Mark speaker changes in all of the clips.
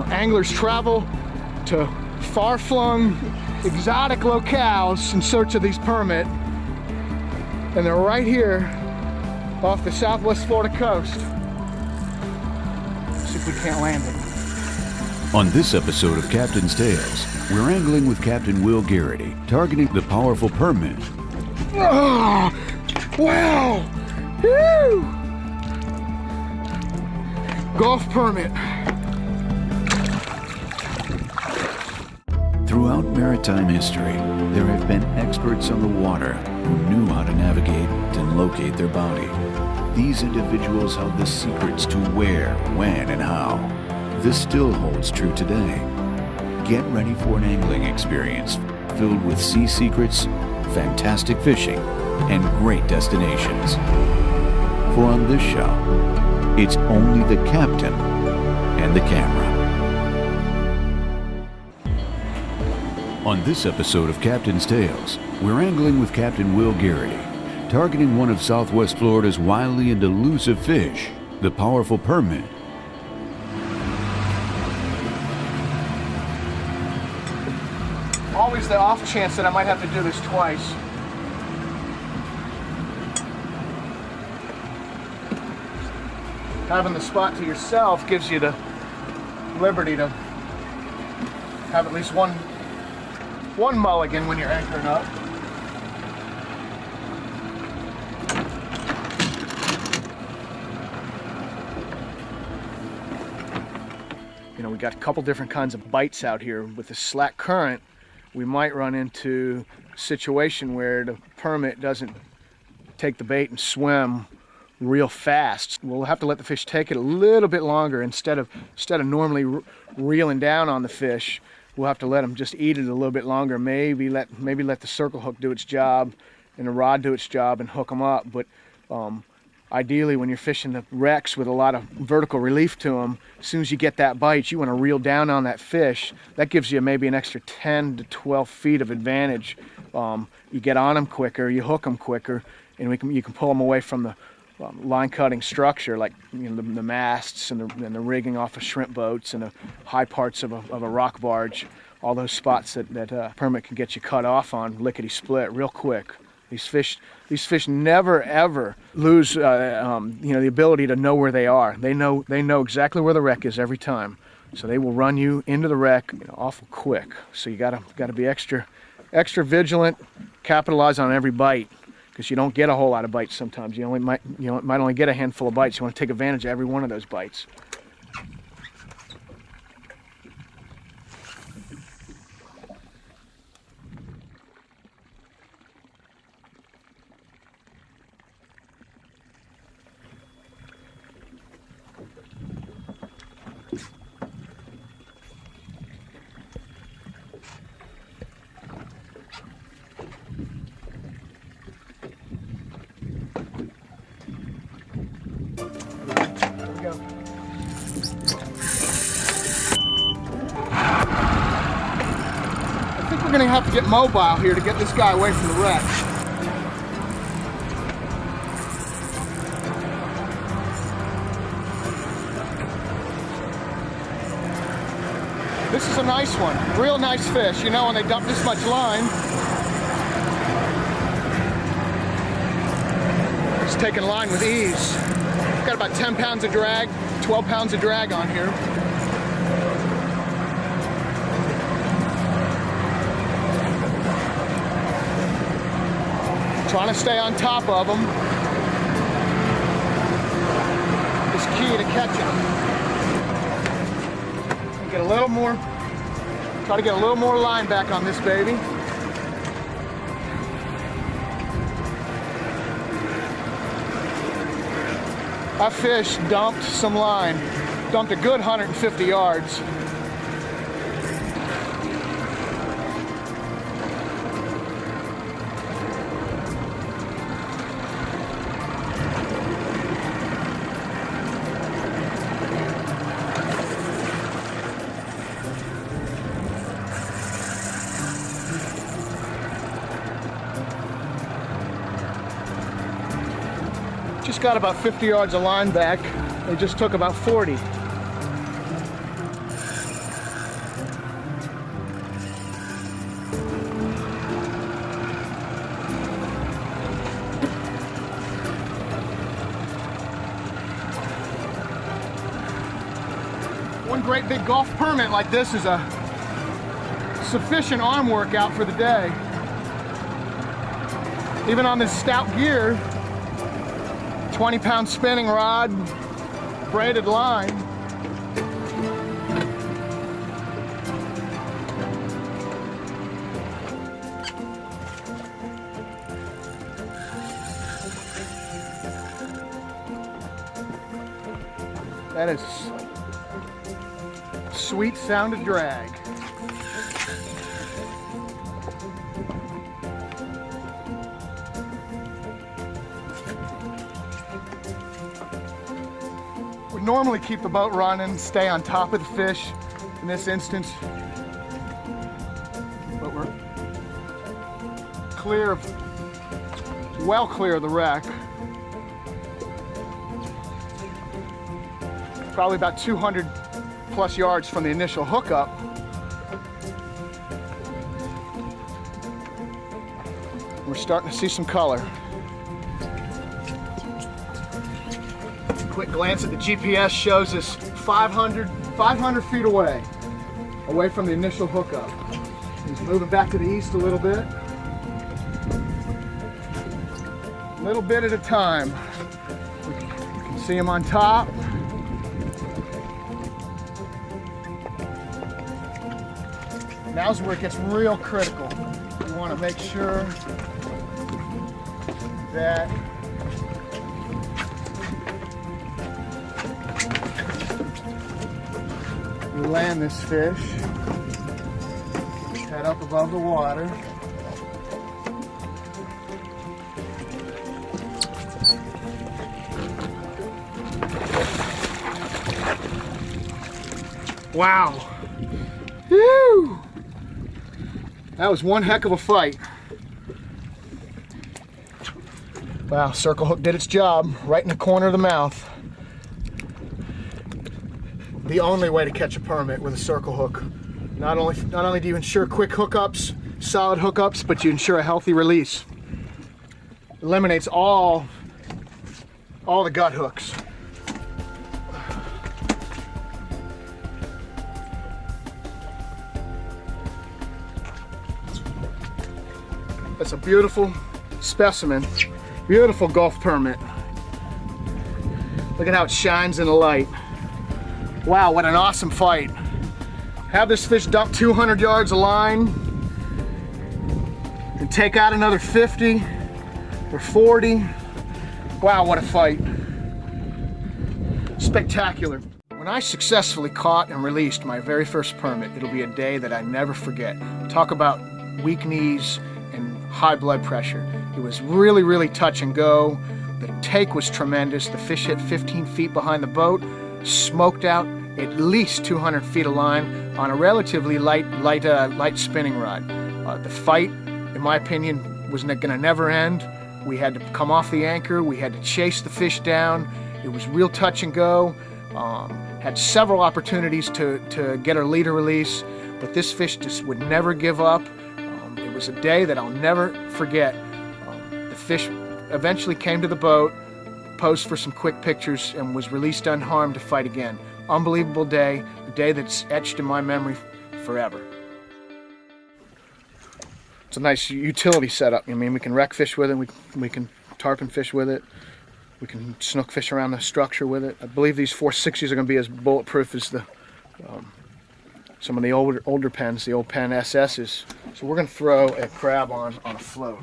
Speaker 1: anglers travel to far-flung, exotic locales in search of these permit, and they're right here off the southwest Florida coast. Let's see if we can't land it.
Speaker 2: On this episode of Captain's Tales, we're angling with Captain Will Geraghty, targeting the powerful permit.
Speaker 1: Oh, wow! Woo! Golf permit.
Speaker 2: Throughout maritime history, there have been experts on the water who knew how to navigate and locate their bounty. These individuals held the secrets to where, when, and how. This still holds true today. Get ready for an angling experience filled with sea secrets, fantastic fishing, and great destinations. For on this show, it's only the captain and the camera. On this episode of Captain's Tales, we're angling with Captain Will Geraghty, targeting one of Southwest Florida's wily and elusive fish, the powerful permit.
Speaker 1: Always the off chance that I might have to do this twice. Having the spot to yourself gives you the liberty to have at least one mulligan when you're anchoring up. We got a couple different kinds of bites out here. With the slack current, we might run into a situation where the permit doesn't take the bait and swim real fast. We'll have to let the fish take it a little bit longer. Instead of normally reeling down on the fish, we'll have to let them just eat it a little bit longer. Maybe let the circle hook do its job and the rod do its job and hook them up. But ideally, when you're fishing the wrecks with a lot of vertical relief to them, as soon as you get that bite, you want to reel down on that fish. That gives you maybe an extra 10 to 12 feet of advantage. You get on them quicker, you hook them quicker, and you can pull them away from the line cutting structure, like the masts and the rigging off of shrimp boats and the high parts of a rock barge. All those spots that permit can get you cut off on lickety split real quick. These fish never ever lose the ability to know where they are. They know exactly where the wreck is every time, so they will run you into the wreck awful quick. So you gotta be extra vigilant, capitalize on every bite, because you don't get a whole lot of bites sometimes. You might only get a handful of bites. You want to take advantage of every one of those bites. We're going to have to get mobile here to get this guy away from the wreck. This is a nice one, real nice fish. When they dump this much line, it's taking line with ease. Got about 10 pounds of drag, 12 pounds of drag on here. Trying to stay on top of them is key to catching them. Get a little more, try to get a little more line back on this baby. That fish dumped some line, dumped a good 150 yards. Just got about 50 yards of line back. They just took about 40. One great big golf permit like this is a sufficient arm workout for the day. Even on this stout gear, 20-pound spinning rod, braided line. That is sweet sound of drag. Would normally keep the boat running, stay on top of the fish in this instance, but we're clear of, well clear of the wreck. Probably about 200 plus yards from the initial hookup. We're starting to see some color. Quick glance at the GPS shows us 500 feet away from the initial hookup. He's moving back to the east a little bit at a time. We can see him on top. Now's where it gets real critical. We want to make sure that we land this fish, head up above the water. Wow. Woo! That was one heck of a fight. Wow, circle hook did its job, right in the corner of the mouth. The only way to catch a permit with a circle hook. Not only do you ensure quick hookups, solid hookups, but you ensure a healthy release. Eliminates all the gut hooks. That's a beautiful specimen, beautiful Gulf permit. Look at how it shines in the light. Wow, what an awesome fight. Have this fish dump 200 yards of line and take out another 50 or 40. Wow, what a fight. Spectacular. When I successfully caught and released my very first permit, it'll be a day that I never forget. Talk about weak knees and high blood pressure. It was really, really touch and go. The take was tremendous. The fish hit 15 feet behind the boat, smoked out at least 200 feet of line on a relatively light spinning rod. The fight, in my opinion, was gonna never end. We had to come off the anchor. We had to chase the fish down. It was real touch and go. Had several opportunities to get our leader release, but this fish just would never give up. It was a day that I'll never forget. The fish eventually came to the boat, posed for some quick pictures, and was released unharmed to fight again. Unbelievable day, a day that's etched in my memory forever. It's a nice utility setup. I mean, we can wreck fish with it, we can tarpon fish with it, we can snook fish around the structure with it. I believe these 460s are going to be as bulletproof as some of the older pens, the old Pen SS's. So we're going to throw a crab on a float.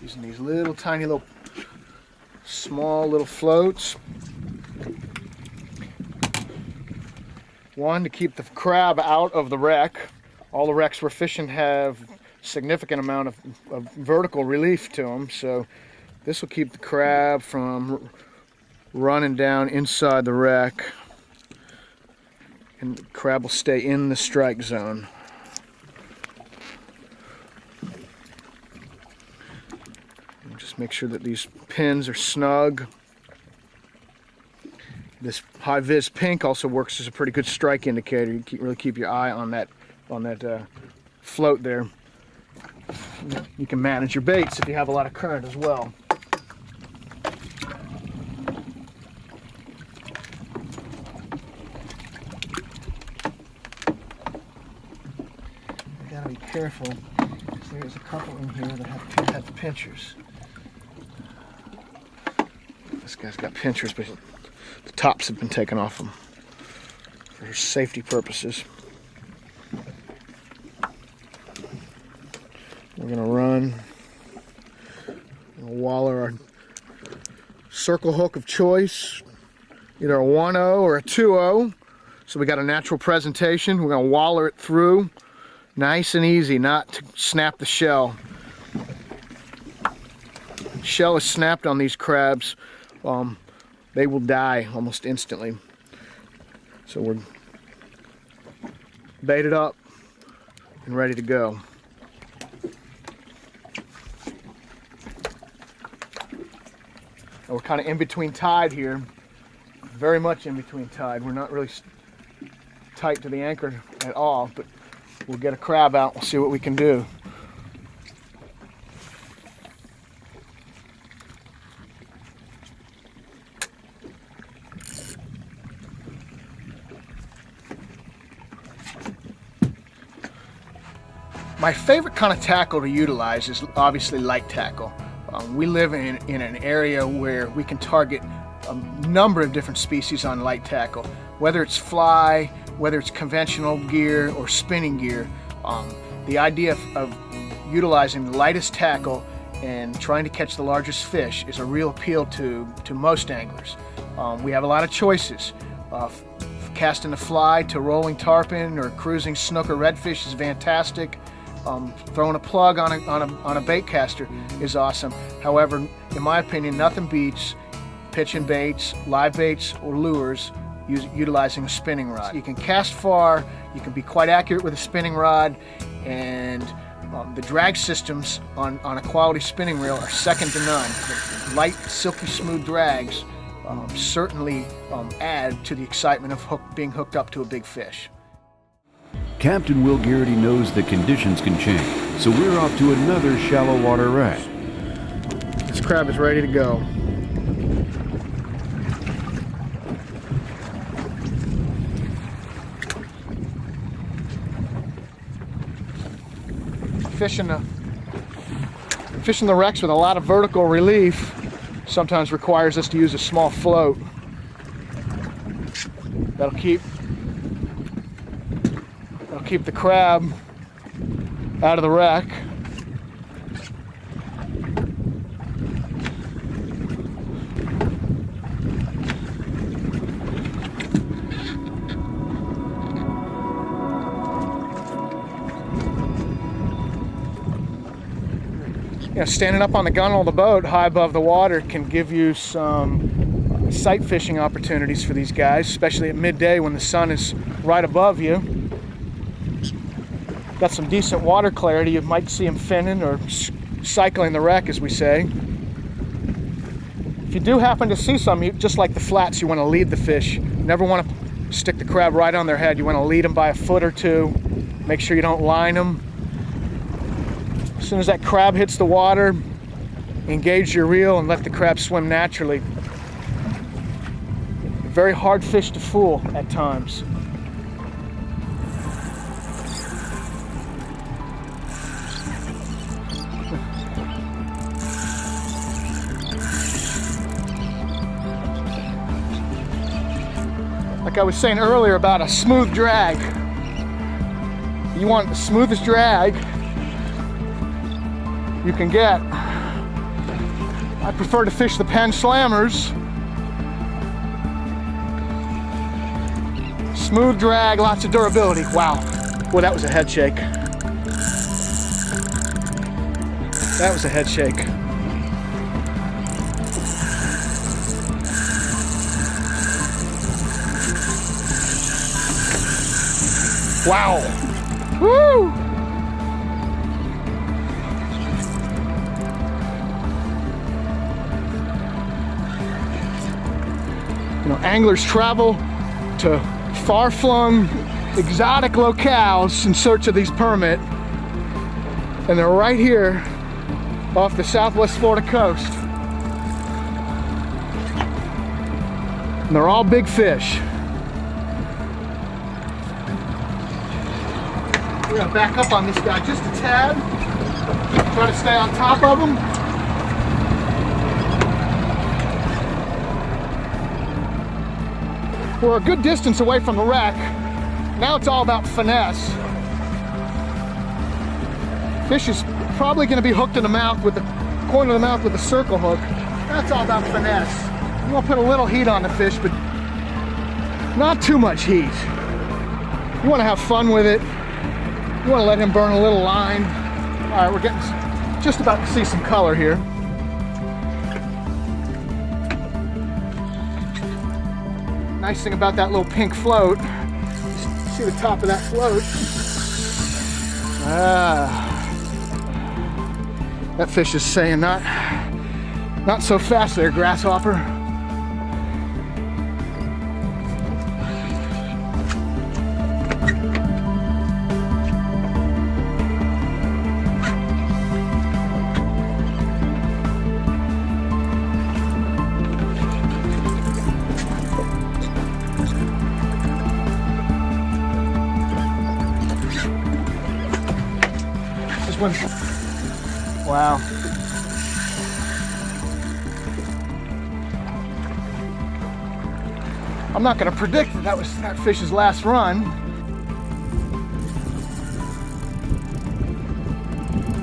Speaker 1: Using these little tiny little small little floats. One, to keep the crab out of the wreck. All the wrecks we're fishing have significant amount of vertical relief to them, so this will keep the crab from running down inside the wreck, and the crab will stay in the strike zone. And just make sure that these pins are snug. This high vis pink also works as a pretty good strike indicator. You really keep your eye on that float there. You can manage your baits if you have a lot of current as well. Gotta be careful, because there's a couple in here that have pinchers. This guy's got pinchers, but the tops have been taken off them for safety purposes. We're gonna run a waller, our circle hook of choice, either a 1-0 or a 2-0. So we got a natural presentation. We're gonna waller it through, nice and easy, not to snap the shell. Shell is snapped on these crabs, they will die almost instantly. So we're baited up and ready to go. And we're kind of in between tide here, very much in between tide. We're not really tight to the anchor at all, but we'll get a crab out. We'll see what we can do. My favorite kind of tackle to utilize is obviously light tackle. We live in an area where we can target a number of different species on light tackle, whether it's fly, whether it's conventional gear or spinning gear. The idea of utilizing the lightest tackle and trying to catch the largest fish is a real appeal to most anglers. We have a lot of choices. Casting a fly to rolling tarpon or cruising snook or redfish is fantastic. Throwing a plug on a bait caster is awesome. However, in my opinion, nothing beats pitching baits, live baits, or lures utilizing a spinning rod. You can cast far, you can be quite accurate with a spinning rod, and the drag systems on a quality spinning reel are second to none. The light, silky smooth drags certainly add to the excitement of being hooked up to a big fish.
Speaker 2: Captain Will Geraghty knows that conditions can change, so we're off to another shallow water wreck.
Speaker 1: This crab is ready to go. Fishing the wrecks with a lot of vertical relief sometimes requires us to use a small float. That'll keep the crab out of the wreck. You know, standing up on the gunwale of the boat high above the water can give you some sight fishing opportunities for these guys, especially at midday when the sun is right above you. Got some decent water clarity. You might see them finning or cycling the wreck, as we say. If you do happen to see some, just like the flats, you want to lead the fish. You never want to stick the crab right on their head. You want to lead them by a foot or two. Make sure you don't line them. As soon as that crab hits the water, engage your reel and let the crab swim naturally. Very hard fish to fool at times. Like I was saying earlier about a smooth drag. You want the smoothest drag you can get. I prefer to fish the Penn Slammers. Smooth drag, lots of durability. Wow, boy, that was a head shake. That was a head shake. Wow. Woo! You know, anglers travel to far-flung, exotic locales in search of these permit, and they're right here off the southwest Florida coast. And they're all big fish. We're gonna back up on this guy just a tad. Try to stay on top of him. We're a good distance away from the wreck. Now it's all about finesse. Fish is probably gonna be hooked in the mouth with the corner of the mouth with a circle hook. That's all about finesse. I'm gonna put a little heat on the fish, but not too much heat. You wanna have fun with it. You wanna let him burn a little line. All right, we're getting just about to see some color here. Nice thing about that little pink float, see the top of that float. That fish is saying not so fast there, grasshopper. This one, wow. I'm not going to predict that was that fish's last run.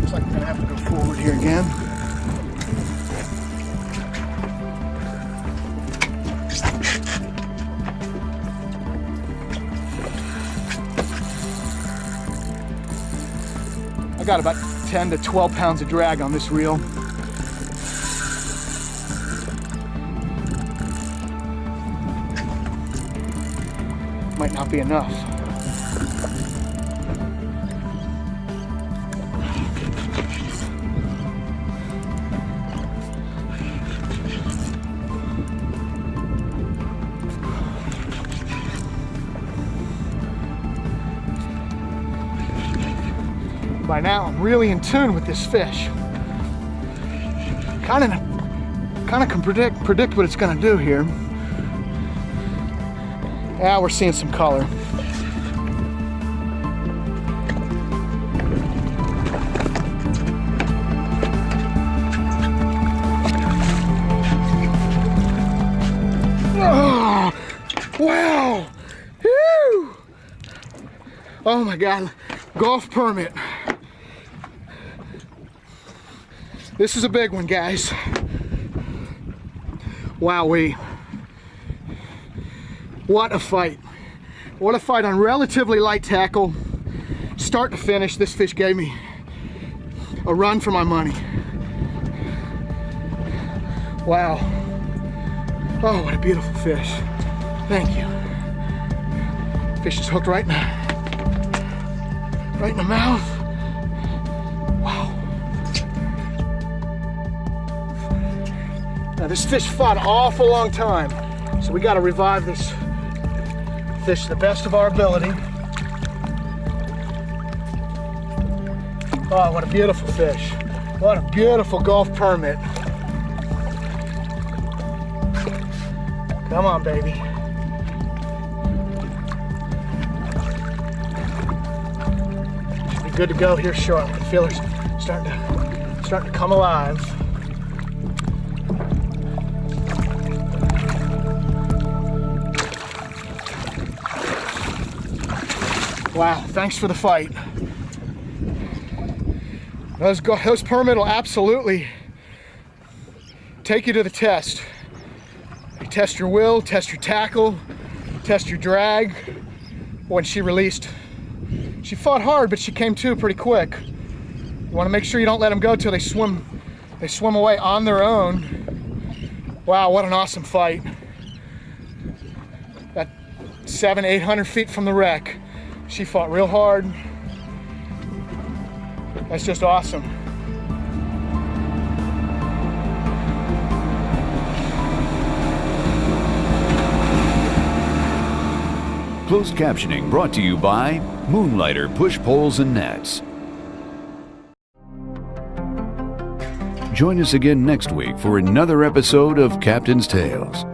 Speaker 1: Looks like we're going to have to go forward here again. I got about 10 to 12 pounds of drag on this reel. Might not be enough. By now, I'm really in tune with this fish. Kind of can predict what it's going to do here. Yeah, we're seeing some color. Oh, wow! Whew. Oh my God, golf permit. This is a big one, guys. Wowee. What a fight. What a fight on relatively light tackle. Start to finish, this fish gave me a run for my money. Wow. Oh, what a beautiful fish. Thank you. Fish is hooked right in the mouth. Wow. Now this fish fought an awful long time, so we got to revive this fish to the best of our ability. Oh, what a beautiful fish. What a beautiful golf permit. Come on, baby. Should be good to go here shortly. The feeler's starting to come alive. Wow, thanks for the fight. Those permit will absolutely take you to the test. You test your will, test your tackle, test your drag. When she released, she fought hard, but she came to pretty quick. You want to make sure you don't let them go till they swim away on their own. Wow, what an awesome fight. That 700-800 feet from the wreck. She fought real hard. That's just awesome.
Speaker 2: Closed captioning brought to you by Moonlighter Push Poles and Nets. Join us again next week for another episode of Captain's Tales.